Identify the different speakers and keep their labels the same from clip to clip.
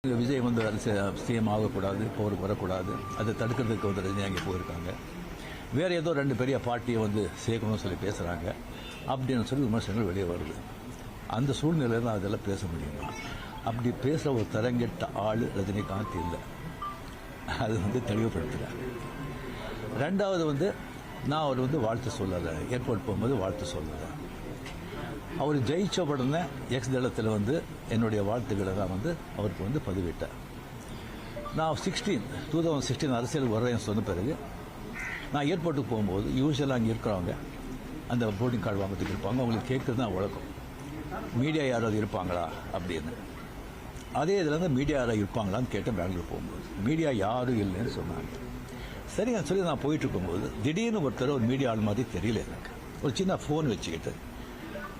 Speaker 1: விஜய் வந்து சிஎம் ஆகக்கூடாது, போருக்கு வரக்கூடாது, அதை தடுக்கிறதுக்கு வந்து ரஜினி அங்கே போயிருக்காங்க. வேறு ஏதோ ரெண்டு பெரிய பார்ட்டியை வந்து சேர்க்கணும்னு சொல்லி பேசுகிறாங்க அப்படின்னு சொல்லி விமர்சனங்கள் வெளியே வருது. அந்த சூழ்நிலையில் தான் அதெல்லாம் பேச முடியுமா? அப்படி பேசுகிற ஒரு தரங்கெட்ட ஆள் ரஜினிகாந்த் இல்லை. அது வந்து தெளிவுபடுத்துகிறார். ரெண்டாவது வந்து நான் அவர் வந்து வாழ்த்து சொல்லலை, ஏர்போர்ட் போகும்போது வாழ்த்து சொல்லலை. அவர் ஜெயிச்ச உடனே எக்ஸ் தளத்தில் வந்து என்னுடைய வாழ்த்துக்களை தான் வந்து அவருக்கு வந்து பதிவிட்டேன். நான் 2016 அரசியல் வர்றேன்னு சொன்ன பிறகு நான் ஏர்போர்ட்டுக்கு போகும்போது யூஸ்வலாக அங்கே இருக்கிறவங்க அந்த போர்டிங் கார்டு வாங்கிறதுக்கு இருப்பாங்க. அவங்களுக்கு கேட்குறது தான் வழக்கம், மீடியா யாராவது இருப்பாங்களா அப்படின்னு. அதே இதில் வந்து மீடியா யாராவது இருப்பாங்களான்னு கேட்டேன். பெங்களூர் போகும்போது மீடியா யாரும் இல்லைன்னு சொன்னாங்க. சரிங்க சொல்லி நான் போயிட்டு இருக்கும்போது திடீர்னு ஒருத்தர் ஒரு மீடியா ஆள் மாதிரி தெரியல எனக்கு. ஒரு சின்ன ஃபோன் வச்சுக்கிட்டு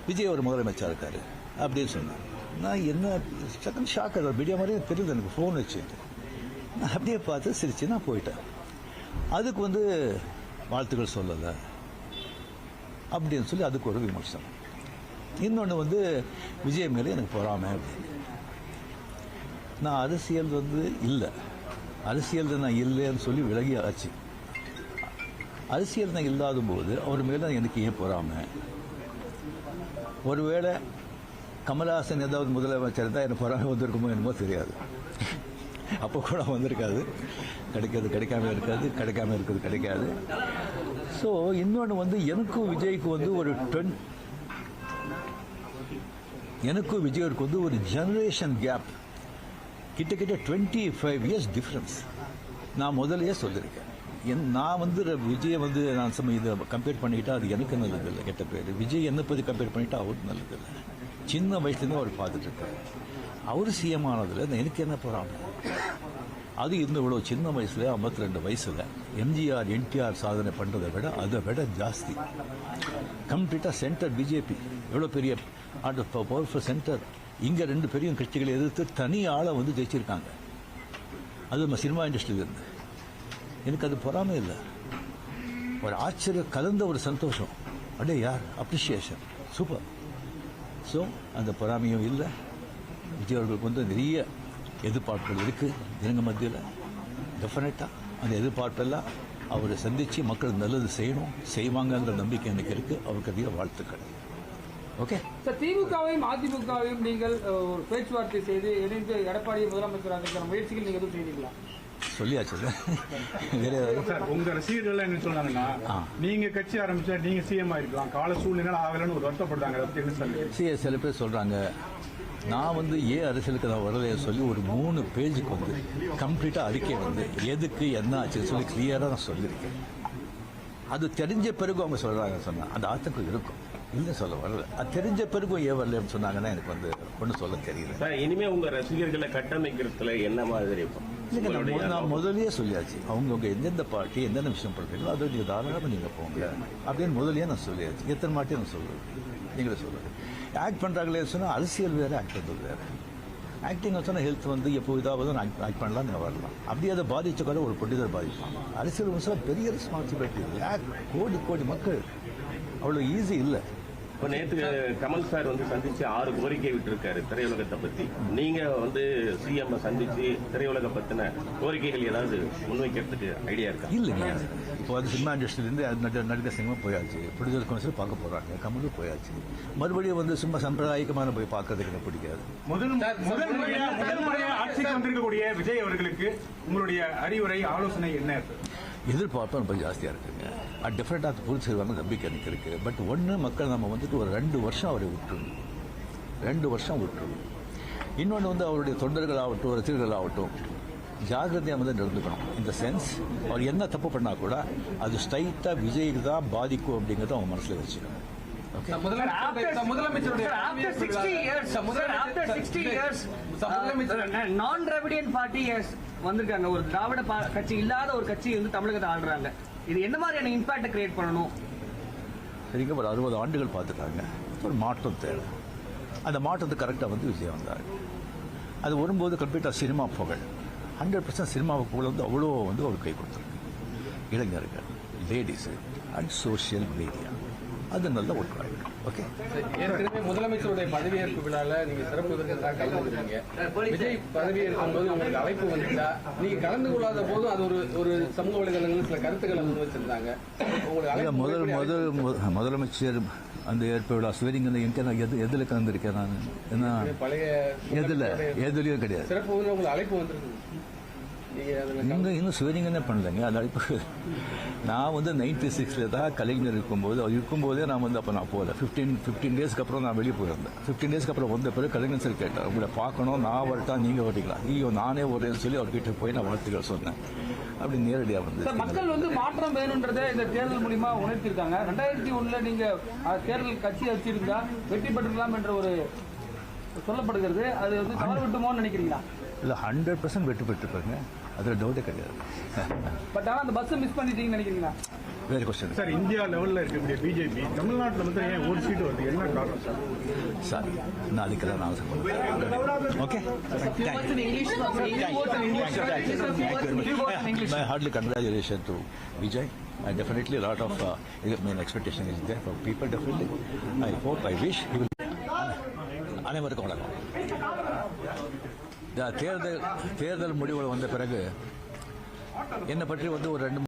Speaker 1: விஜய் ஒரு முதலமைச்சர் இருக்காரு அப்படின்னு சொன்னார். நான் என்ன செகண்ட் ஷாக், அது மீடியா மாதிரியே தெரியல எனக்கு. ஃபோன் வச்சுக்கிட்டு நான் அப்படியே பார்த்து சிரிச்சு நான் போயிட்டேன். அதுக்கு வந்து வாழ்த்துக்கள் சொல்லலை அப்படின்னு சொல்லி அதுக்கு ஒரு விமர்சனம். இன்னொன்று வந்து விஜய் மேலே எனக்கு பொறாமை அப்படின்னு. நான் அரசியல் வந்து இல்லை, அரசியல் நான் இல்லைன்னு சொல்லி விலகி ஆச்சு. அரசியல் நான் இல்லாத போது அவர் மேலே எனக்கு ஏன் பொறாமை? ஒருவேளை கமல்ஹாசன் ஏதாவது முதலமைச்சர் தான் எனக்கு பொறாமை வந்திருக்குமோ என்னமோ தெரியாது. அப்போ கூட வந்திருக்காது. கிடைக்காம இருக்கிறது கிடைக்காது. ஸோ இன்னொன்று வந்து எனக்கும் விஜய்க்கு வந்து எனக்கும் விஜய்க்கு வந்து ஒரு ஜெனரேஷன் கேப், கிட்டத்தட்ட 25 years டிஃப்ரென்ஸ். நான் முதலையே சொல்லியிருக்கேன். நான் வந்து விஜயை வந்து நான் இதை கம்பேர் பண்ணிக்கிட்டா அது எனக்கு நல்லதில்லை, கெட்ட பேர். விஜய் என்னை பற்றி கம்பேர் பண்ணிட்டா அவருக்கு நல்லதில்லை. சின்ன வயசுலேருந்து அவர் பார்த்துட்டு இருக்காரு. அவர் சிஎம் ஆனதில் எனக்கு என்ன போகிறாங்க? அது இவ்வளோ சின்ன வயசில் 52 வயசில் எம்ஜிஆர் என்டிஆர் சாதனை பண்ணுறதை விட அதை விட ஜாஸ்தி. கம்ப்ளீட்டாக சென்டர் பிஜேபி எவ்வளோ பெரிய பவர்ஃபுல் சென்டர். இங்கே ரெண்டு பெரிய கட்சிகளை எதிர்த்து தனி ஆளை வந்து ஜெயிச்சிருக்காங்க. அது நம்ம சினிமா இண்டஸ்ட்ரியிலேருந்து. எனக்கு அது பொறாமை இல்லை, ஒரு ஆச்சரியம் கலந்த ஒரு சந்தோஷம். அப்படியே யார் அப்ரிஷியேஷன், சூப்பர். ஸோ அந்த பொறாமையும் இல்லை. விஜய் அவர்களுக்கு வந்து நிறைய எதிர்பார்ப்புகள் இருக்குது ஜனங்க மத்தியில். டெஃபினட்டாக அந்த எதிர்பார்ப்பெல்லாம் அவரை சந்தித்து மக்கள் நல்லது செய்வாங்கன்ற நம்பிக்கை எனக்கு இருக்குது. அவருக்கு அதிக வாழ்த்துக்கள். ஓகே
Speaker 2: சார், திமுகவையும் அதிமுகவையும் நீங்கள் ஒரு பேச்சுவார்த்தை செய்து இணைந்து எடப்பாடியை முதலமைச்சராக முயற்சிகள் நீங்கள் எதுவும் செய்தீங்களா?
Speaker 1: சொல்லியாச்சு.
Speaker 3: உங்க ரசிகர்கள் என்ன சொன்னாங்கன்னா, நீங்க கட்சி ஆரம்பிச்சா நீங்க சிஎம் ஆயிருக்கலாம், கால சூழ்நிலை ஆகலன்னு ஒரு வருத்தப்படுறாங்க.
Speaker 1: சில பேர் சொல்றாங்க நான் வந்து ஏன் அரசியலுக்கு நான் வரலைன்னு சொல்லி ஒரு 3 பேஜுக்கு வந்து கம்ப்ளீட்டா அறிக்கை வந்து எதுக்கு என்ன ஆச்சுன்னு சொல்லி கிளியரா நான் சொல்லியிருக்கேன். அது தெரிஞ்ச பிறகு அவங்க சொல்றாங்க சொன்னா அந்த ஆத்தங்கள் இருக்கும். இல்லை சொல்ல வரல. அது தெரிஞ்ச பிறகும் ஏன் வரலன்னு சொன்னாங்கன்னா எனக்கு வந்து ஒன்றும் சொல்ல தெரியல.
Speaker 4: இனிமே உங்க ரசிகர்களை கட்டமைக்கிறதுல என்ன மாதிரி இருக்கும்?
Speaker 1: நான் முதலியே சொல்லியாச்சு. அவங்க எந்தெந்த பார்ட்டி எந்தெந்த விஷயம் பண்ணுறீங்களோ அதை நீங்கள் தாராளமாக நீங்கள் போங்க அப்படின்னு முதலியே நான் சொல்லியாச்சு. எத்தனை மாட்டியும் நான் சொல்லுவேன், நீங்களே சொல்லுவேன். ஆக்ட் பண்ணுறாங்களே சொன்னால் அரசியல் வேறு, ஆக்ட் பண்ணுறது வேறு. ஆக்டிங் சொன்னால் ஹெல்த் வந்து எப்போ இதாவது ஆக்ட் பண்ணலாம், நீங்கள் வரலாம். அப்படியே அதை பாதித்த கூட ஒரு பொட்டிதர் பாதிப்பாங்க. அரசியல் விஷயம் பெரிய ரெஸ்பான்சிபிலிட்டி. கோடி மக்கள் அவ்வளோ ஈஸி இல்லை.
Speaker 4: இப்போ நேற்று கமல் சார் வந்து சந்திச்சு 6 கோரிக்கை விட்டுருக்காரு திரையுலகத்தை பற்றி. நீங்க வந்து சிஎம் சந்திச்சு திரையுலக பத்தின கோரிக்கைகள் ஏதாவது முன்வைக்கிறதுக்கு ஐடியா இருக்கா?
Speaker 1: இல்லைங்க. இப்போ அது சினிமா இண்டஸ்ட்ரியிலேருந்து நடிகர் சினிமா போயாச்சு, ப்ரொடியூசர் கவுன்சில் பார்க்க போறாங்க, கமலும் போயாச்சு. மறுபடியும் வந்து சும்மா சம்பிரதாயிகமான போய் பார்க்கறதுக்கு எனக்கு பிடிக்காது.
Speaker 3: முதல் முறையாக ஆட்சிக்கு வந்திருக்கக்கூடிய விஜய் அவர்களுக்கு உங்களுடைய அறிவுரை ஆலோசனை என்ன?
Speaker 1: எதிர்பார்ப்பு ரொம்ப ஜாஸ்தியாக இருக்குங்க. அது டெஃபினட்டாக அது பூர்த்தி செய்வாங்க நம்பிக்கை எனக்கு இருக்குது. பட் ஒன்று, மக்கள் நம்ம வந்துட்டு ஒரு 2 வருஷம் அவரை விட்டுருணும். 2 வருஷம் விட்டுருணும். இன்னொன்று வந்து அவருடைய தொண்டர்கள் ஆகட்டும், ரசிகர்கள் ஆகட்டும், ஜாகிரதையாக வந்து நடந்துக்கணும். இந்த சென்ஸ் அவர் என்ன தப்பு பண்ணால் கூட அது ஸ்ட்ரைட்டாக விஜய்க்கு தான் பாதிக்கும் அப்படிங்கிறத அவங்க மனசில் வச்சுக்கணும்.
Speaker 2: நான் திராவிடியன் பார்ட்டி வந்திருக்காங்க. ஒரு திராவிட கட்சி இல்லாத ஒரு கட்சி வந்து தமிழகத்தை ஆடுறாங்க. இது என்ன மாதிரியான இம்பாக்ட் கிரியேட் பண்ணணும்?
Speaker 1: சரிங்க, ஒரு 60 ஆண்டுகள் பார்த்துட்டாங்க. ஒரு மாற்றம் தேவை. அந்த மாற்றத்துக்கு கரெக்டாக வந்து விஜய் வந்தார். அது வரும்போது கம்ப்ளீட்டாக சினிமா புகழ் 100% சினிமாவை புகழ் வந்து அவ்வளோ வந்து ஒரு கை கொடுத்துருக்கு. இளைஞர்கள், லேடிஸு அண்ட் சோஷியல் மீடியா அது நல்ல ஒர்க் ஆகிடும். ஓகே.
Speaker 5: ஏற்கனவே முதலமைச்சருடைய பதவியேற்பு விழால நீங்க சிறப்பு விருந்தினராக கலந்துருக்கீங்க. விஜய் பதவியேற்கும் போது உங்களுக்கு அழைப்பு வந்துட்டா நீங்க கலந்து கொள்ளாத போதும் அது ஒரு சமூக வலைதளங்களில் சில கருத்துக்களை முன் வச்சிருந்தாங்க. உங்களுக்கு
Speaker 1: முதலமைச்சர் அந்த ஏற்ப விழா ஸ்வீரிங் எதுல கலந்துருக்கேன் நான்? என்ன
Speaker 5: பழைய
Speaker 1: எதுலயும் கிடையாது.
Speaker 5: சிறப்பு விருந்து உங்களுக்கு அழைப்பு வந்துருக்கு.
Speaker 1: இன்னும் ஸ்வீரிங்கே பண்ணலைங்க. அது அழைப்பு நான் வந்து 96 தான் கலைஞர் இருக்கும்போதே நான் வந்து அப்போ நான் போகல. 15 டேஸ்க்கு அப்புறம் நான் வெளியே போயிருந்தேன். 15 டேஸ்க்கு அப்புறம் வந்த பிறகு கலைஞர் சார் கேட்டார், உங்களை பார்க்கணும், நான் வரட்டா நீங்கள் வரட்டிக்கலாம்? ஐயோ நானே வரேன்னு சொல்லி அவர்கிட்ட போய் நான் வாழ்த்துக்கள் சொன்னேன். அப்படி நேரடியாக வந்து
Speaker 2: மக்கள் வந்து மாற்றம் வேணும்ன்றதை இந்த தேர்தல் மூலியமா உணர்த்திருக்காங்க. 2001 நீங்க தேர்தல் கட்சி வச்சிருந்தா வெற்றி பெற்றுக்கலாம் என்ற ஒரு சொல்லப்படுகிறது. அது வந்து தவறு விட்டுமோன்னு நினைக்கிறீங்களா?
Speaker 1: இல்லை, 100% வெற்றி பெற்றுப்பாங்க, அதில் டவுட்டே கிடையாது.
Speaker 2: பட் ஆனால் அந்த பஸ்ஸை மிஸ் பண்ணிட்டீங்கன்னு நினைக்கிறீங்களா?
Speaker 1: வேறு கொஸ்டின்
Speaker 3: சார். இந்தியா லெவலில் இருக்கக்கூடிய பிஜேபி தமிழ்நாட்டில் வந்து ஏன் ஒரு சீட்டு வருது, என்ன காரணம் சார்?
Speaker 1: சார், நான் அதுக்கெல்லாம் நான் சொல்லுவேன். Okay, my heartily congratulations to Vijay. And definitely a lot of expectation is there for people. Definitely, I hope, I wish he will. அனைவருக்கும் வணக்கம். தேர்தல் முடிவுகள் வந்த பிறகு என்னை பற்றி வந்து ஒரு 2